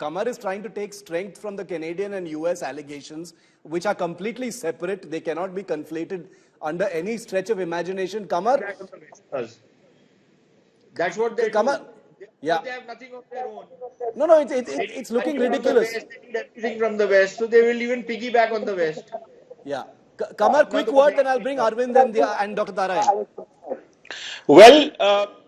Kamar is trying to take strength from the Canadian and US allegations, which are completely separate. They cannot be conflated under any stretch of imagination. Kamar, that's what they Kamar, do. yeah. They have nothing of their own. No, it's looking ridiculous. They need everything from the West, so they will even piggyback on the West. Yeah. Kamar, quick word, and I'll bring Arvind and Dr. Tara in. Well,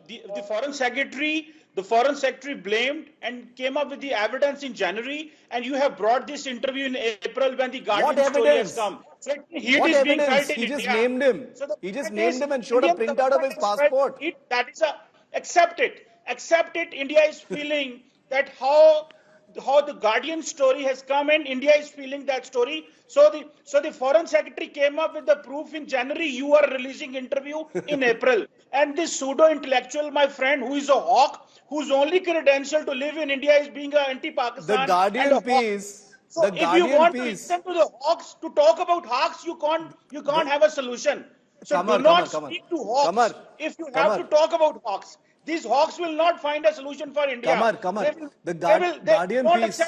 the foreign secretary blamed and came up with the evidence in January, and you have brought this interview in April when the Guardian story has come. So What evidence? He just named him. He just named him and showed a printout of his passport. That is accept it. Accept it. India is feeling that how the Guardian story has come, and India is feeling that story. So the foreign secretary came up with the proof in January. You are releasing interview in April, and this pseudo intellectual, my friend, who is a hawk, whose only credential to live in India is being an anti-Pakistan. The Guardian piece. So if you want to listen to the hawks, to talk about hawks, you can't have a solution. So do not speak to hawks if you have to talk about hawks. These hawks will not find a solution for India. The Guardian piece.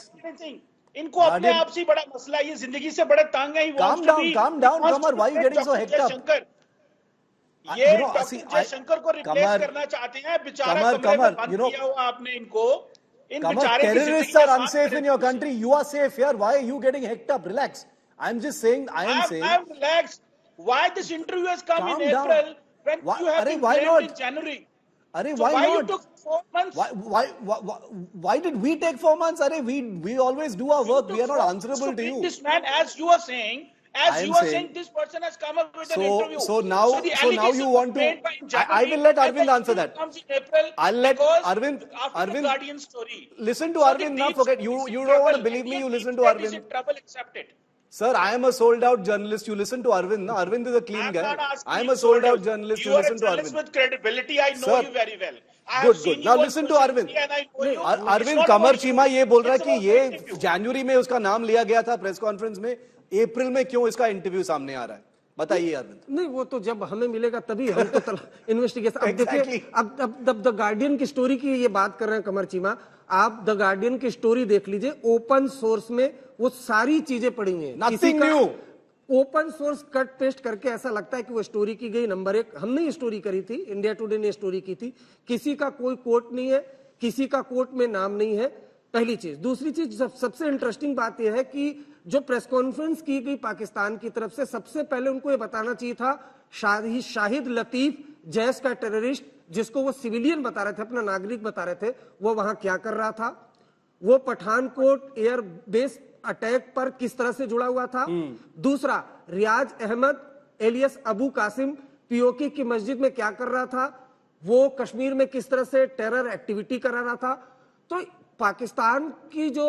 इनको अपने आप से बड़ा मसला ये जिंदगी से बड़ा तंग है. Calm down, Kamar. Why are you getting so hectic up? ये डॉक्टर शंकर को रिप्लेस करना चाहते हैं. बेचारा कमरे में बंद किया हुआ आपने इनको. Kamar, terrorists are unsafe in your country. You are safe here. Why are you getting hectic up? Relax. I'm saying. I'm relaxed. Why this interview has come in April when you have been blamed in January? Why you took 4 months? Why did we take 4 months? We always do our work. We are not answerable to you. This man, as you are saying, this person has come up with an interview. So now you want to. I will let Arvind answer that. I'll let Arvind. The Guardian story. Listen to Arvind. Now forget you. You don't want to believe me. You listen to Arvind. Trouble, accept it. Sir, I am a sold-out journalist. You listen to Arvind. No? Arvind is a clean guy. I am a sold-out journalist. You listen to Arvind. You are a journalist with credibility. I know you very well. Good. Now listen to Arvind. Arvind Kamar Chima ये बोल रहा है कि ये जनवरी में उसका नाम लिया गया था प्रेस कॉन्फ्रेंस में. अप्रैल में क्यों इसका इंटरव्यू सामने आ रहा है? बताइए अरविंद. नहीं, वो तो जब हमें मिलेगा तभी हम तो इन्वेस्टिगेशन. अब देखिए, अब द गार्डियन की स्टोरी की ये बात कर रहे हैं कमर चीमा. आप द गार्डियन की स्टोरी देख लीजिए. ओपन सोर्स में वो सारी चीजें पड़ी हुई हैं. Nothing new. Open source cut paste करके ऐसा लगता है कि वो स्टोरी की गई. नंबर 1, हमने ये स्टोरी करी थी, इंडिया टुडे ने स्टोरी की थी. किसी का कोई कोर्ट नहीं है, किसी का कोर्ट में नाम नहीं है. पहली चीज. दूसरी चीज, सबसे इंटरेस्टिंग बात यह है कि जो प्रेस कॉन्फ्रेंस की गई पाकिस्तान की तरफ से, सबसे पहले उनको ये बताना चाहिए था शाहिद लतीफ जैश का टेररिस्ट, जिसको वो सिविलियन बता रहे थे, अपना नागरिक बता रहे थे, वो वहां क्या कर रहा था, वो पठानकोट एयरबेस अटैक पर किस तरह से जुड़ा हुआ था. दूसरा, रियाज अहमद एलियस अबू कासिम पीओके की मस्जिद में क्या कर रहा था, वो कश्मीर में किस तरह से टेरर एक्टिविटी करा रहा था. तो पाकिस्तान की जो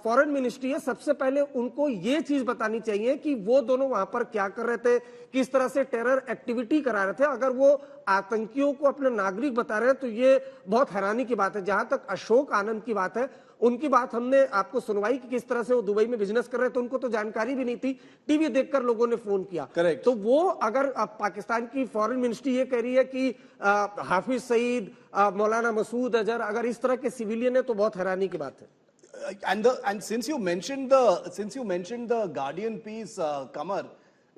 फॉरेन मिनिस्ट्री है, सबसे पहले उनको ये चीज बतानी चाहिए कि वो दोनों वहां पर क्या कर रहे थे, किस तरह से टेरर एक्टिविटी करा रहे थे. अगर वो आतंकियों को अपने नागरिक बता रहे हैं तो ये बहुत हैरानी की बात है. जहां तक अशोक आनंद की बात है, उनकी बात हमने आपको सुनवाई कि किस तरह से वो दुबई में बिजनेस कर रहे थे. उनको तो जानकारी भी नहीं थी, टीवी देखकर लोगों ने फोन किया. करेक्ट. तो वो अगर पाकिस्तान की फॉरेन मिनिस्ट्री ये कह रही है कि हाफिज सईद, मौलाना मसूद अजहर अगर इस तरह के सिविलियन है, तो बहुत हैरानी की बात है. And since you mentioned the Guardian piece, Kamar,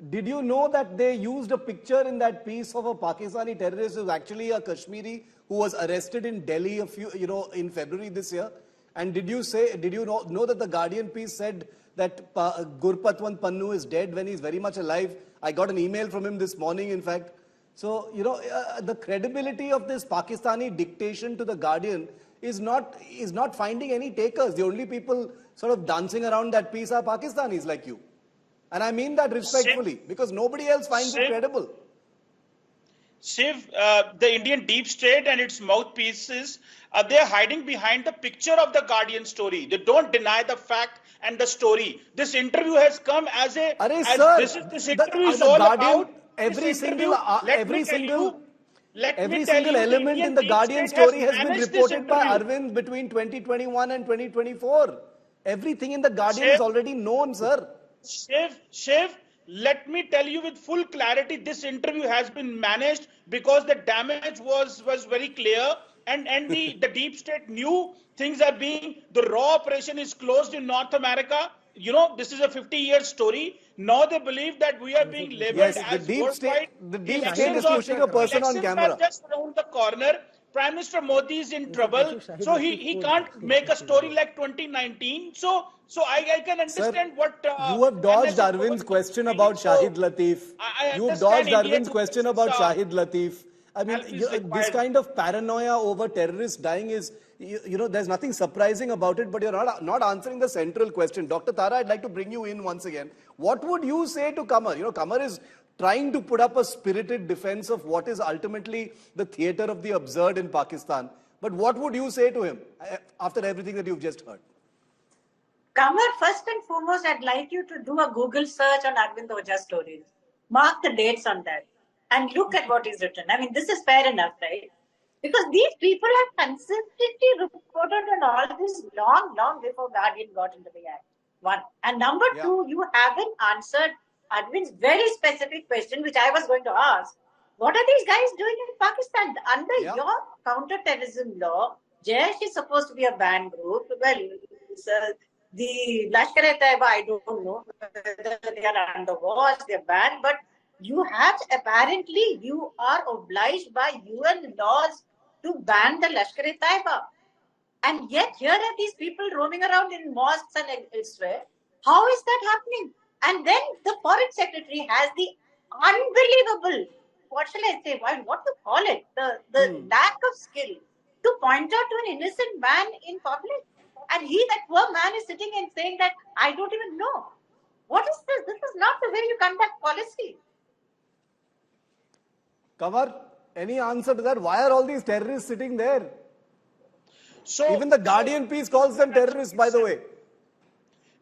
did you know that they used a picture in that piece of a Pakistani terrorist who was actually a Kashmiri who was arrested in Delhi in February this year? And did you know that the Guardian piece said that Gurpatwant Pannu is dead when he's very much alive? I got an email from him this morning, in fact. So, the credibility of this Pakistani dictation to the Guardian is not finding any takers. The only people sort of dancing around that piece are Pakistanis like you. And I mean that respectfully, because nobody else finds it credible. Shiv, the Indian deep state and its mouthpieces, they're hiding behind the picture of the Guardian story. They don't deny the fact and the story. This interview has come as a... This interview is all about... Every single element in the Guardian story has been reported by Arvind between 2021 and 2024. Everything in the Guardian is already known, sir. Shiv, let me tell you with full clarity, this interview has been managed because the damage was very clear. and the deep state knew things are being, the raw operation is closed in North America. This is a 50-year story. Now they believe that we are being labeled Yes, as worldwide. the deep state is pushing a person on Elections are camera. just around the corner. Prime Minister Modi is in trouble, so he can't make a story like 2019. So I can understand Sir, what you have dodged unnecessary Arvind's question doing. about So Shahid Latif. I You have understand dodged India Arvind's to question this, about Shahid Latif. I mean, help is this required. kind of paranoia over terrorists dying is, there's nothing surprising about it, but you're not answering the central question. Dr. Tara, I'd like to bring you in once again. What would you say to Qamar? Qamar is trying to put up a spirited defense of what is ultimately the theater of the absurd in Pakistan. But what would you say to him after everything that you've just heard? Kamar, first and foremost, I'd like you to do a Google search on Arvind Oja's stories. Mark the dates on that and look at what is written. I mean, this is fair enough, right? Because these people have consistently reported on all this long before Guardian got into the act. One. And number two, you haven't answered Arvind's very specific question, which I was going to ask. What are these guys doing in Pakistan? Under your counter-terrorism law, Jaish is supposed to be a banned group. Well, the Lashkar-e-Taiba, I don't know whether they are under watch, they're banned, but you are obliged by UN laws to ban the Lashkar-e-Taiba. And yet here are these people roaming around in mosques and elsewhere. How is that happening? And then the foreign secretary has the unbelievable, what shall I say, what to call it, the lack of skill to point out to an innocent man in public. And that poor man is sitting and saying that, I don't even know. What is this? This is not the way you conduct policy. Qamar, any answer to that? Why are all these terrorists sitting there? So even the Guardian piece calls them terrorists, by the way.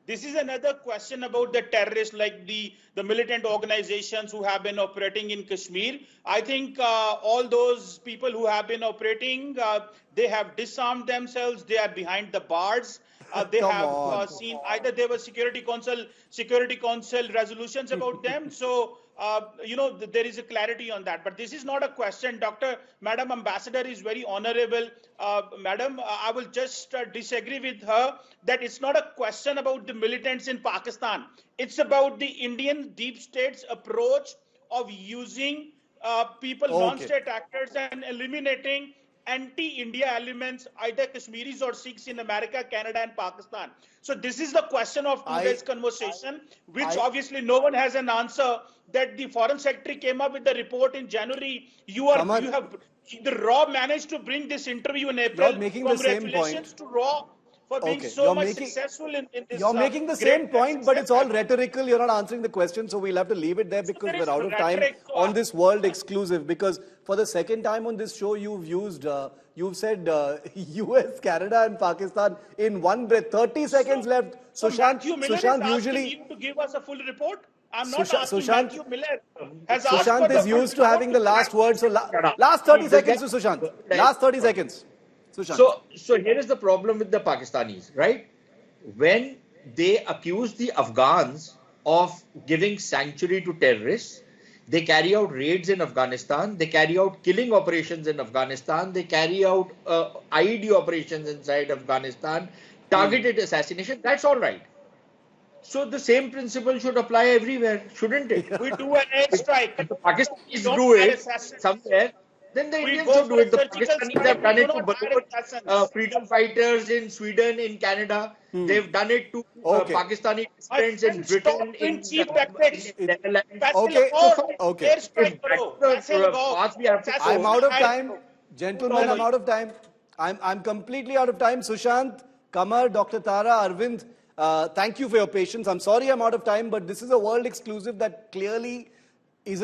This is another question about the terrorists, like the militant organizations who have been operating in Kashmir. I think all those people who have been operating, they have disarmed themselves. They are behind the bars. They have seen either there were Security Council resolutions about them. So, there is a clarity on that. But this is not a question. Madam Ambassador is very honorable. Madam, I will just disagree with her that it's not a question about the militants in Pakistan. It's about the Indian deep state's approach of using non-state actors and eliminating anti-India elements, either Kashmiris or Sikhs in America, Canada, and Pakistan. So this is the question of today's conversation, which obviously no one has an answer. That the Foreign Secretary came up with the report in January. The RAW managed to bring this interview in April. You're making the same point. To RAW for being so much successful in this. You're making the same point, but it's all rhetorical. You're not answering the question, so we'll have to leave it there because we're out of time on this world exclusive. Because for the second time on this show, you've said US, Canada, and Pakistan in one breath. 30 seconds left. Sushant usually to give us a full report. I'm not asking Matthew Miller. Sushant is used to having the last word. So last 30 seconds to Sushant. Last 30 seconds. Sushant. So here is the problem with the Pakistanis, right? When they accuse the Afghans of giving sanctuary to terrorists, they carry out raids in Afghanistan, they carry out killing operations in Afghanistan, they carry out IED operations inside Afghanistan, targeted assassination, that's all right. So the same principle should apply everywhere, shouldn't it? We do an airstrike. If the Pakistanis do it somewhere, then the Indians should do it. The Pakistanis have done it to Bollywood freedom fighters in Sweden, in Canada. They've done it to Pakistani dissidents in Britain, in Netherlands. Okay. I'm out of time. Gentlemen, I'm out of time. I'm completely out of time. Sushant, Qamar, Dr. Tara, Arvind, thank you for your patience. I'm sorry I'm out of time, but this is a world exclusive that clearly this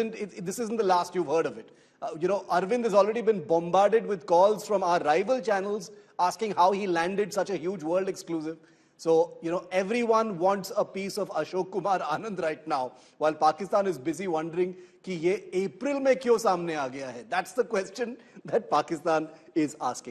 isn't the last you've heard of it. Arvind has already been bombarded with calls from our rival channels asking how he landed such a huge world exclusive. So, everyone wants a piece of Ashok Kumar Anand right now, while Pakistan is busy wondering कि ये April में क्यों सामने आ गया है. That's the question that Pakistan is asking.